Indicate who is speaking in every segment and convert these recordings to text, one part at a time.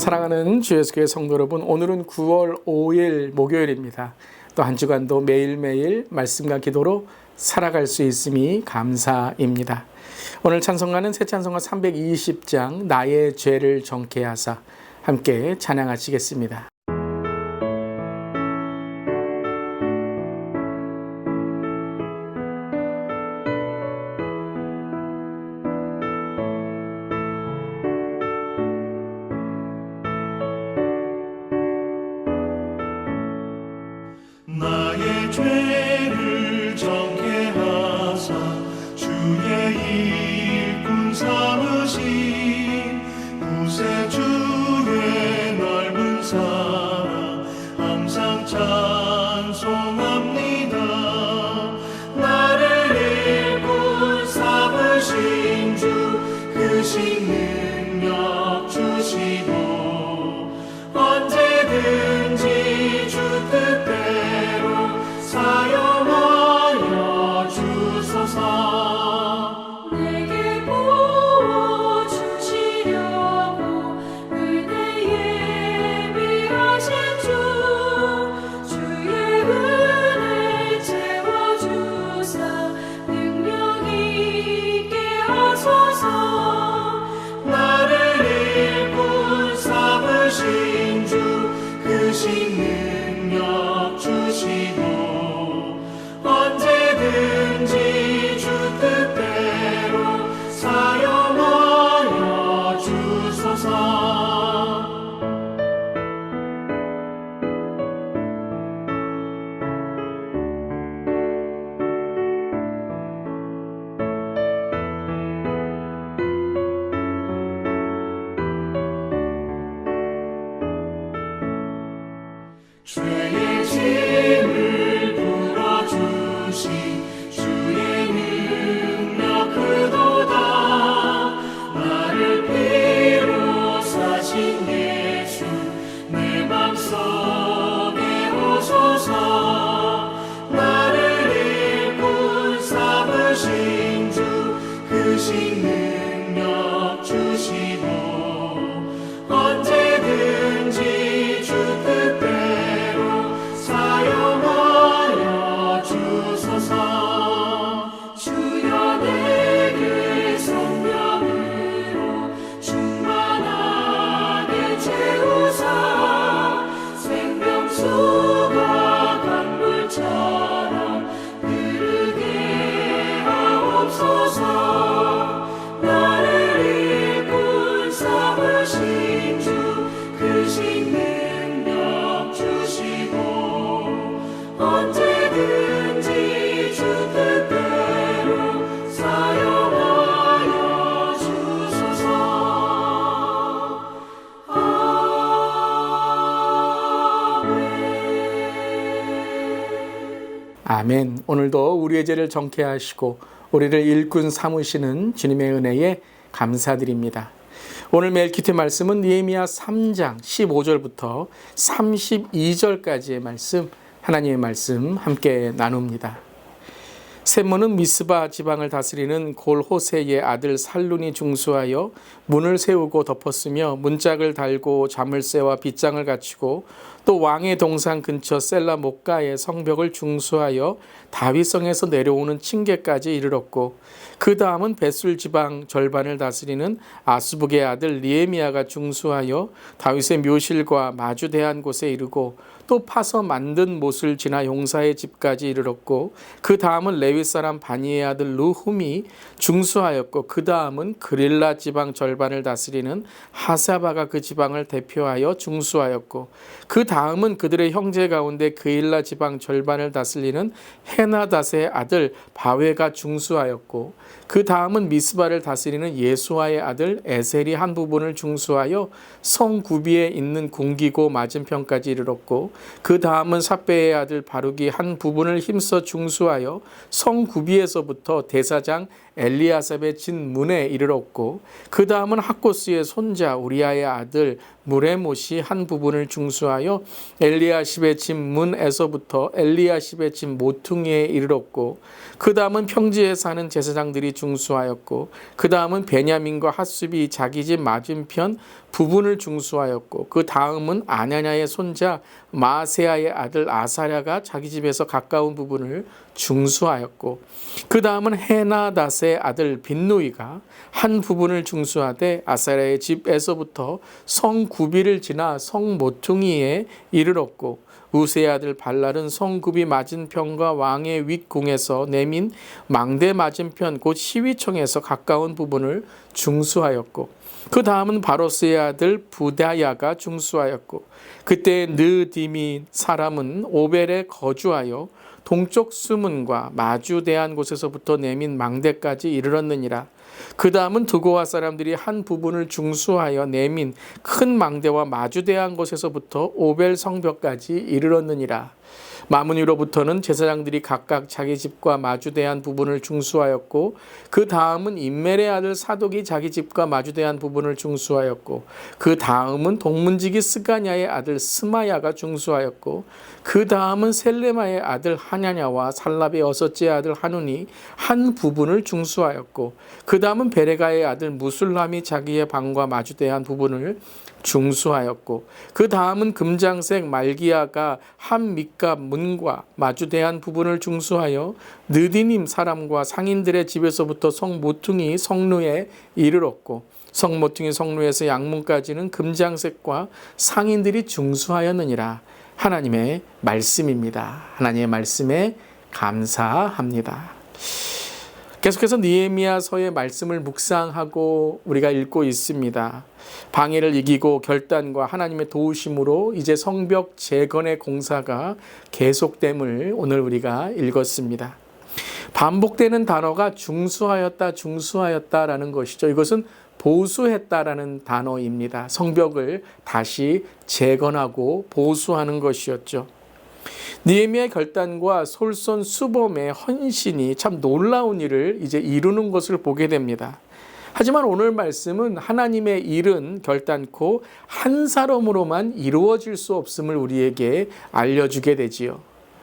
Speaker 1: 사랑하는 주 예수교회 성도 여러분, 오늘은 9월 5일 목요일입니다. 또 한 주간도 매일매일 말씀과 기도로 살아갈 수 있음이 감사입니다. 오늘 찬송가는 새 찬송가 320장 나의 죄를 정케 하사 함께 찬양하시겠습니다.
Speaker 2: 나의 죄를 정케 하사 주의 일꾼 삼으신 구세주의 넓은 사랑 항상 찬송합니다. 나를 일꾼 삼으신 주 크신 능력 주시고 언제든지 주 뜻대로 사용하여 주소서.
Speaker 3: 내게 부어주시려고 은혜 예비하신 주 주의 은혜 채워주사 능력 있게 하소서.
Speaker 2: 나를 일꾼 삼으신 주 크신 능력 주시고 언제든지 주 뜻대로 사용하여 주소서. 죄의 짐을 풀어주신 주의 능력 크도다. 나를 피로 사신 예수 내 맘속에 오소서. 나를 일꾼 삼으신 주 크신 능력 주시고 언제든지 주 뜻대로 사용하여 주소서.
Speaker 3: 주여 내게 성령으로 충만하게 채우사 생명수가 강물처럼 흐르게 하옵소서. 나를 일꾼 삼으신 주 크신 능력 주시고 언제든지 주 뜻대로 사용하여 주소서.
Speaker 1: 아멘. 오늘도 우리의 죄를 정케 하시고 우리를 일꾼 삼으시는 주님의 은혜에 감사드립니다. 오늘 멜키트 말씀은 느헤미야 3장 15절부터 32절까지의 말씀, 하나님의 말씀 함께 나눕니다. 셈몬은 미스바 지방을 다스리는 골호세의 아들 살룬이 중수하여 문을 세우고 덮었으며 문짝을 달고 자물쇠와 빗장을 갖추고 또 왕의 동산 근처 셀라 목가의 성벽을 중수하여 다윗성에서 내려오는 층계까지 이르렀고 그 다음은 벳술 지방 절반을 다스리는 아스북의 아들 느헤미야가 중수하여 다윗의 묘실과 마주대한 곳에 이르고 또 파서 만든 못을 지나 용사의 집까지 이르렀고 그 다음은 레위 사람 바니의 아들 르훔이 중수하였고 그 다음은 그릴라 지방 절반을 다스리는 하사바가 그 지방을 대표하여 중수하였고 그 다음은 그들의 형제 가운데 그일라 지방 절반을 다스리는 헤나닷의 아들 바웨가 중수하였고 그 다음은 미스바를 다스리는 예수아의 아들 에셀이 한 부분을 중수하여 성 구비에 있는 궁기고 맞은편까지 이르렀고 그 다음은 삽베의 아들 바룩이 한 부분을 힘써 중수하여 성 구비에서부터 대사장 엘리아삽의 진문에 이르렀고 그 다음은 학고스의 손자 우리아의 아들 무레못이 한 부분을 중수하여 엘리야십의 집 문에서부터 엘리야십의 집 모퉁이에 이르렀고 그 다음은 평지에 사는 제사장들이 중수하였고 그 다음은 베냐민과 핫숲이 자기 집 맞은편 부분을 중수하였고 그 다음은 아냐냐의 손자 마세야의 아들 아사랴가 자기 집에서 가까운 부분을 중수하였고 그 다음은 헤나닷의 아들 빈누이가 한 부분을 중수하되 아사랴의 집에서부터 성 구비를 지나 성 모퉁이에 이르렀고 우세의 아들 발랄은 성굽이 맞은편과 왕의 윗궁에서 내민 망대 맞은편 곧 시위청에서 가까운 부분을 중수하였고 그 다음은 바로스의 아들 부다야가 중수하였고 그때 느디미 사람은 오벨에 거주하여 동쪽 수문과 마주대한 곳에서부터 내민 망대까지 이르렀느니라. 그 다음은 두고와 사람들이 한 부분을 중수하여 내민 큰 망대와 마주대한 곳에서부터 오벨 성벽까지 이르렀느니라. 마무니로부터는 제사장들이 각각 자기 집과 마주대한 부분을 중수하였고 그 다음은 임멜의 아들 사독이 자기 집과 마주대한 부분을 중수하였고 그 다음은 동문지기 스가냐의 아들 스마야가 중수하였고 그 다음은 셀레마의 아들 하냐냐와 살랍의 여섯째 아들 하눈이 한 부분을 중수하였고 그 다음은 베레가의 아들 무술람이 자기의 방과 마주대한 부분을 중수하였고 그 다음은 금장색 말기야가 한 밑갑 문과 마주대한 부분을 중수하여 느디님 사람과 상인들의 집에서부터 성 모퉁이 성루에 이르렀고 성 모퉁이 성루에서 양문까지는 금장색과 상인들이 중수하였느니라. 하나님의 말씀입니다. 하나님의 말씀에 감사합니다. 계속해서 느헤미야서의 말씀을 묵상하고 우리가 읽고 있습니다. 방해를 이기고 결단과 하나님의 도우심으로 이제 성벽 재건의 공사가 계속됨을 오늘 우리가 읽었습니다. 반복되는 단어가 중수하였다라는 것이죠. 이것은 보수했다라는 단어입니다. 성벽을 다시 재건하고 보수하는 것이었죠. 느헤미야의 결단과 솔선수범의 헌신이 참 놀라운 일을 이제 이루는 것을 보게 됩니다. 하지만 오늘 말씀은 하나님의 일은 결단코 한 사람으로만 이루어질 수 없음을 우리에게 알려주게 되지요.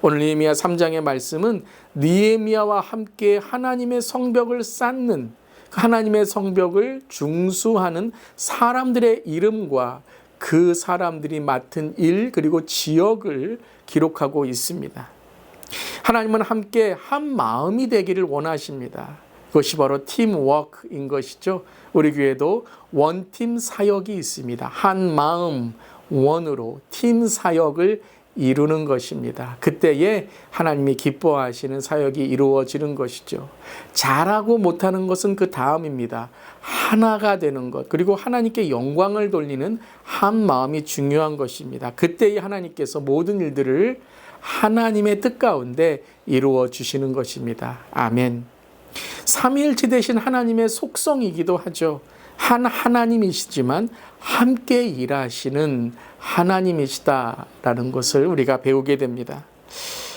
Speaker 1: 오늘 느헤미야 3장의 말씀은 느헤미야와 함께 하나님의 성벽을 쌓는, 하나님의 성벽을 중수하는 사람들의 이름과 그 사람들이 맡은 일 그리고 지역을 기록하고 있습니다. 하나님은 함께 한 마음이 되기를 원하십니다. 그것이 바로 팀워크인 것이죠. 우리 교회도 원팀 사역이 있습니다. 한 마음 원으로 팀 사역을 이루는 것입니다. 그때에 하나님이 기뻐하시는 사역이 이루어지는 것이죠. 잘하고 못하는 것은 그 다음입니다. 하나가 되는 것, 그리고 하나님께 영광을 돌리는 한 마음이 중요한 것입니다. 그때에 하나님께서 모든 일들을 하나님의 뜻 가운데 이루어 주시는 것입니다. 아멘. 삼위일체 되신 하나님의 속성이기도 하죠. 한 하나님이시지만 함께 일하시는 하나님이시다라는 것을 우리가 배우게 됩니다.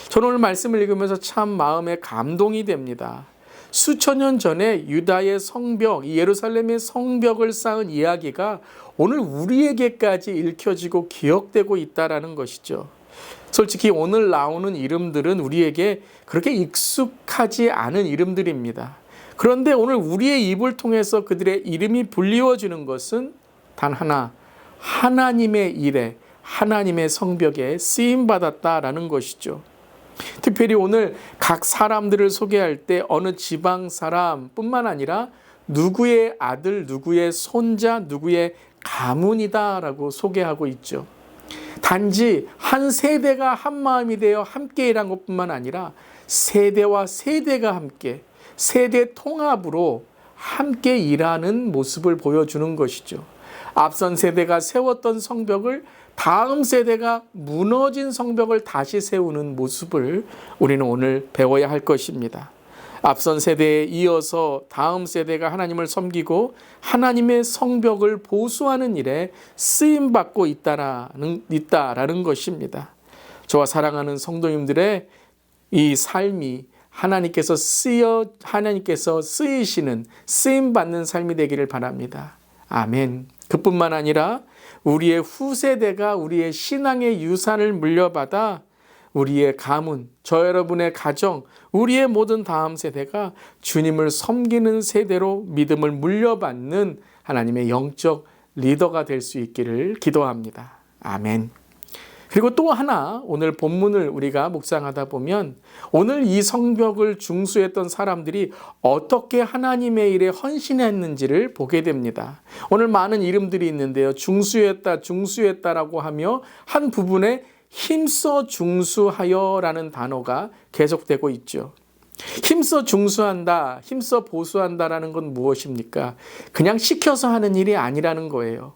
Speaker 1: 저는 오늘 말씀을 읽으면서 참 마음에 감동이 됩니다. 수천 년 전에 유다의 성벽, 예루살렘의 성벽을 쌓은 이야기가 오늘 우리에게까지 읽혀지고 기억되고 있다라는 것이죠. 솔직히 오늘 나오는 이름들은 우리에게 그렇게 익숙하지 않은 이름들입니다. 그런데 오늘 우리의 입을 통해서 그들의 이름이 불리워지는 것은 단 하나, 하나님의 일에, 하나님의 성벽에 쓰임받았다라는 것이죠. 특별히 오늘 각 사람들을 소개할 때 어느 지방 사람뿐만 아니라 누구의 아들, 누구의 손자, 누구의 가문이다라고 소개하고 있죠. 단지 한 세대가 한 마음이 되어 함께 일한 것뿐만 아니라 세대와 세대가 함께 세대 통합으로 함께 일하는 모습을 보여주는 것이죠. 앞선 세대가 세웠던 성벽을 다음 세대가 무너진 성벽을 다시 세우는 모습을 우리는 오늘 배워야 할 것입니다. 앞선 세대에 이어서 다음 세대가 하나님을 섬기고 하나님의 성벽을 보수하는 일에 쓰임받고 있다라는 것입니다. 저와 사랑하는 성도님들의 이 삶이 하나님께서 쓰이시는, 쓰임받는 삶이 되기를 바랍니다. 아멘. 그뿐만 아니라 우리의 후세대가 우리의 신앙의 유산을 물려받아 우리의 가문, 저 여러분의 가정, 우리의 모든 다음 세대가 주님을 섬기는 세대로 믿음을 물려받는 하나님의 영적 리더가 될 수 있기를 기도합니다. 아멘. 그리고 또 하나 오늘 본문을 우리가 묵상하다 보면 오늘 이 성벽을 중수했던 사람들이 어떻게 하나님의 일에 헌신했는지를 보게 됩니다. 오늘 많은 이름들이 있는데요. 중수했다라고 하며 한 부분에 힘써 중수하여라는 단어가 계속되고 있죠. 힘써 중수한다, 힘써 보수한다라는 건 무엇입니까? 그냥 시켜서 하는 일이 아니라는 거예요.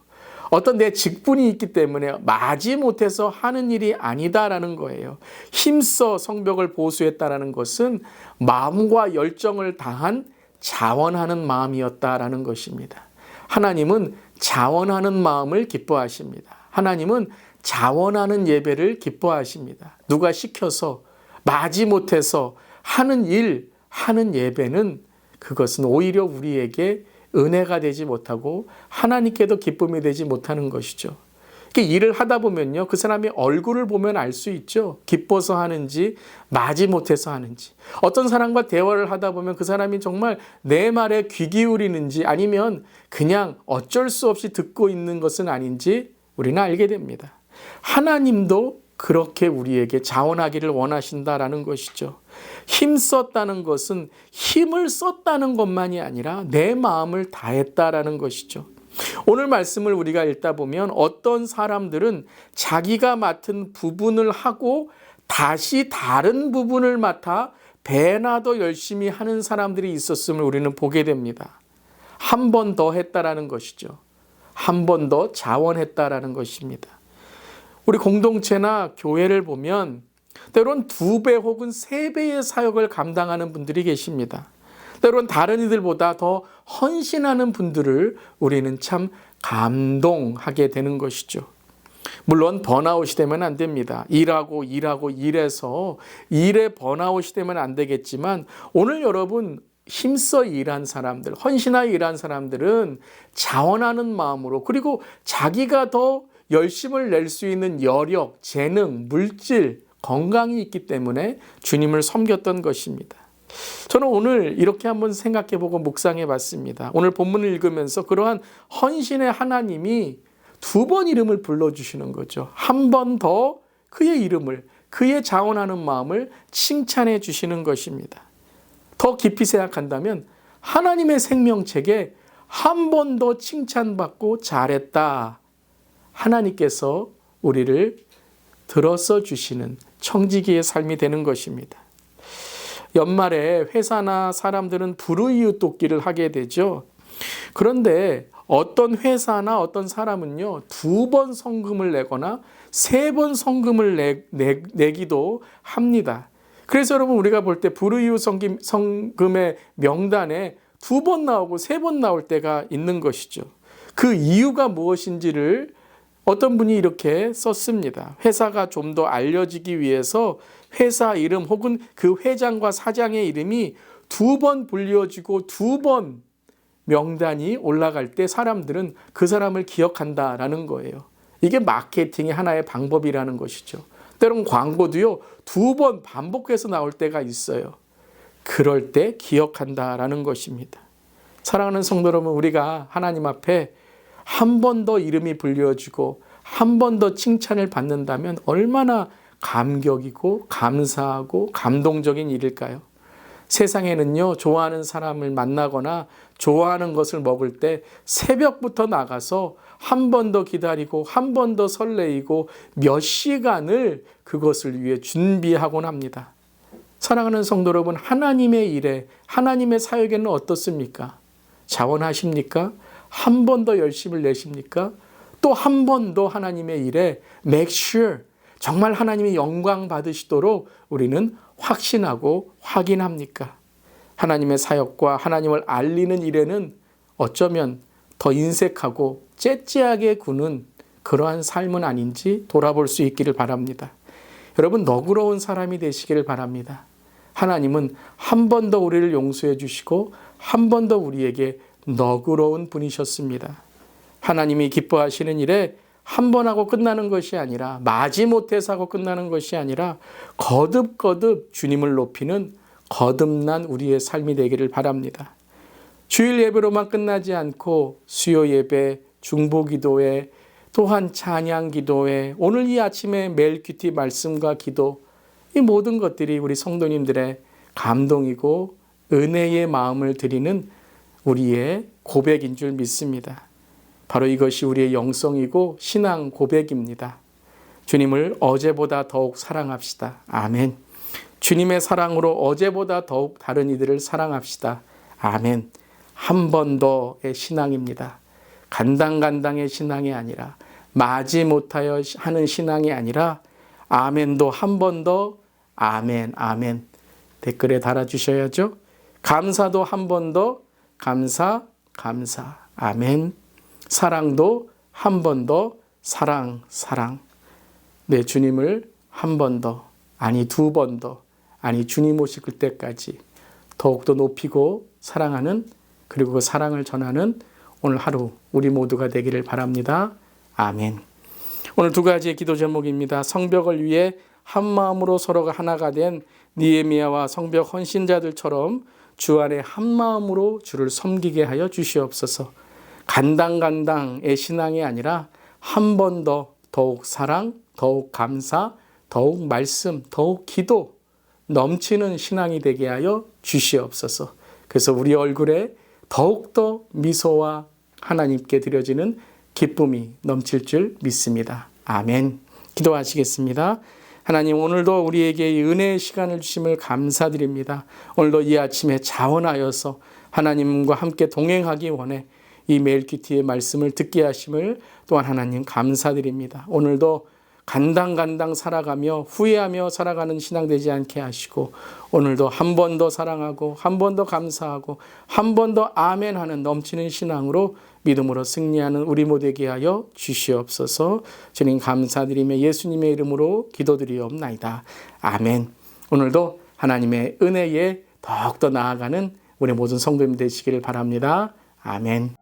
Speaker 1: 어떤 내 직분이 있기 때문에 마지못해서 하는 일이 아니다라는 거예요. 힘써 성벽을 보수했다라는 것은 마음과 열정을 다한 자원하는 마음이었다라는 것입니다. 하나님은 자원하는 마음을 기뻐하십니다. 하나님은 자원하는 예배를 기뻐하십니다. 누가 시켜서 마지못해서 하는 일, 하는 예배는 그것은 오히려 우리에게 은혜가 되지 못하고 하나님께도 기쁨이 되지 못하는 것이죠. 일을 하다 보면요, 그 사람의 얼굴을 보면 알 수 있죠. 기뻐서 하는지 마지못해서 하는지. 어떤 사람과 대화를 하다 보면 그 사람이 정말 내 말에 귀 기울이는지 아니면 그냥 어쩔 수 없이 듣고 있는 것은 아닌지 우리는 알게 됩니다. 하나님도 그렇게 우리에게 자원하기를 원하신다라는 것이죠. 힘썼다는 것은 힘을 썼다는 것만이 아니라 내 마음을 다했다라는 것이죠. 오늘 말씀을 우리가 읽다 보면 어떤 사람들은 자기가 맡은 부분을 하고 다시 다른 부분을 맡아 배나 더 열심히 하는 사람들이 있었음을 우리는 보게 됩니다. 한 번 더 했다라는 것이죠. 한 번 더 자원했다라는 것입니다. 우리 공동체나 교회를 보면 때로는 2배 혹은 3배의 사역을 감당하는 분들이 계십니다. 때로는 다른 이들보다 더 헌신하는 분들을 우리는 참 감동하게 되는 것이죠. 물론 번아웃이 되면 안 됩니다. 일하고 일해서 일에 번아웃이 되면 안 되겠지만 오늘 여러분 힘써 일한 사람들, 헌신하여 일한 사람들은 자원하는 마음으로 그리고 자기가 더 열심을 낼 수 있는 여력, 재능, 물질, 건강이 있기 때문에 주님을 섬겼던 것입니다. 저는 오늘 이렇게 한번 생각해보고 묵상해 봤습니다. 오늘 본문을 읽으면서 그러한 헌신의 하나님이 2번 이름을 불러주시는 거죠. 한 번 더 그의 이름을, 그의 자원하는 마음을 칭찬해 주시는 것입니다. 더 깊이 생각한다면 하나님의 생명책에 한 번 더 칭찬받고 잘했다. 하나님께서 우리를 들어서 주시는 청지기의 삶이 되는 것입니다. 연말에 회사나 사람들은 불우이웃 돕기를 하게 되죠. 그런데 어떤 회사나 어떤 사람은요, 2번 성금을 내거나 3번 성금을 내기도 합니다. 그래서 여러분 우리가 볼 때 불우이웃 성금의 명단에 2번 나오고 3번 나올 때가 있는 것이죠. 그 이유가 무엇인지를 어떤 분이 이렇게 썼습니다. 회사가 좀 더 알려지기 위해서 회사 이름 혹은 그 회장과 사장의 이름이 2번 불려지고 2번 명단이 올라갈 때 사람들은 그 사람을 기억한다라는 거예요. 이게 마케팅의 하나의 방법이라는 것이죠. 때론 광고도요, 2번 반복해서 나올 때가 있어요. 그럴 때 기억한다라는 것입니다. 사랑하는 성도 여러분, 우리가 하나님 앞에 한 번 더 이름이 불려지고 한 번 더 칭찬을 받는다면 얼마나 감격이고 감사하고 감동적인 일일까요? 세상에는요, 좋아하는 사람을 만나거나 좋아하는 것을 먹을 때 새벽부터 나가서 한 번 더 기다리고 한 번 더 설레이고 몇 시간을 그것을 위해 준비하곤 합니다. 사랑하는 성도 여러분, 하나님의 일에, 하나님의 사역에는 어떻습니까? 자원하십니까? 한 번 더 열심을 내십니까? 또 한 번 더 하나님의 일에 make sure, 정말 하나님이 영광 받으시도록 우리는 확신하고 확인합니까? 하나님의 사역과 하나님을 알리는 일에는 어쩌면 더 인색하고 째째하게 구는 그러한 삶은 아닌지 돌아볼 수 있기를 바랍니다. 여러분, 너그러운 사람이 되시기를 바랍니다. 하나님은 한 번 더 우리를 용서해 주시고 한 번 더 우리에게 너그러운 분이셨습니다. 하나님이 기뻐하시는 일에 한 번 하고 끝나는 것이 아니라, 마지못해서 하고 끝나는 것이 아니라 거듭거듭 주님을 높이는 거듭난 우리의 삶이 되기를 바랍니다. 주일 예배로만 끝나지 않고 수요 예배, 중보 기도회, 또한 찬양 기도회, 오늘 이 아침에 멜큐티 말씀과 기도, 이 모든 것들이 우리 성도님들의 감동이고 은혜의 마음을 드리는 우리의 고백인 줄 믿습니다. 바로 이것이 우리의 영성이고 신앙 고백입니다. 주님을 어제보다 더욱 사랑합시다. 아멘. 주님의 사랑으로 어제보다 더욱 다른 이들을 사랑합시다. 아멘. 한 번 더의 신앙입니다. 간당간당의 신앙이 아니라, 마지못하여 하는 신앙이 아니라, 아멘도 한 번 더, 아멘, 아멘. 댓글에 달아주셔야죠. 감사도 한 번 더, 감사, 감사, 아멘. 사랑도 한 번 더, 사랑, 사랑. 네, 주님을 한 번 더, 아니 두 번 더, 아니 주님 오실 때까지 더욱더 높이고 사랑하는, 그리고 그 사랑을 전하는 오늘 하루 우리 모두가 되기를 바랍니다. 아멘. 오늘 두 가지의 기도 제목입니다. 성벽을 위해 한 마음으로 서로가 하나가 된 느헤미야와 성벽 헌신자들처럼 주 안에 한 마음으로 주를 섬기게 하여 주시옵소서. 간당간당의 신앙이 아니라 한 번 더 더욱 사랑, 더욱 감사, 더욱 말씀, 더욱 기도, 넘치는 신앙이 되게 하여 주시옵소서. 그래서 우리 얼굴에 더욱더 미소와 하나님께 드려지는 기쁨이 넘칠 줄 믿습니다. 아멘. 기도하시겠습니다. 하나님, 오늘도 우리에게 이 은혜의 시간을 주심을 감사드립니다. 오늘도 이 아침에 자원하여서 하나님과 함께 동행하기 원해 이 멜큐티의 말씀을 듣게 하심을 또한 하나님 감사드립니다. 오늘도 간당간당 살아가며 후회하며 살아가는 신앙 되지 않게 하시고, 오늘도 한 번 더 사랑하고 한 번 더 감사하고 한 번 더 아멘하는 넘치는 신앙으로 믿음으로 승리하는 우리 모두에게 하여 주시옵소서. 주님 감사드리며 예수님의 이름으로 기도드리옵나이다. 아멘. 오늘도 하나님의 은혜에 더욱더 나아가는 우리 모든 성도님 되시기를 바랍니다. 아멘.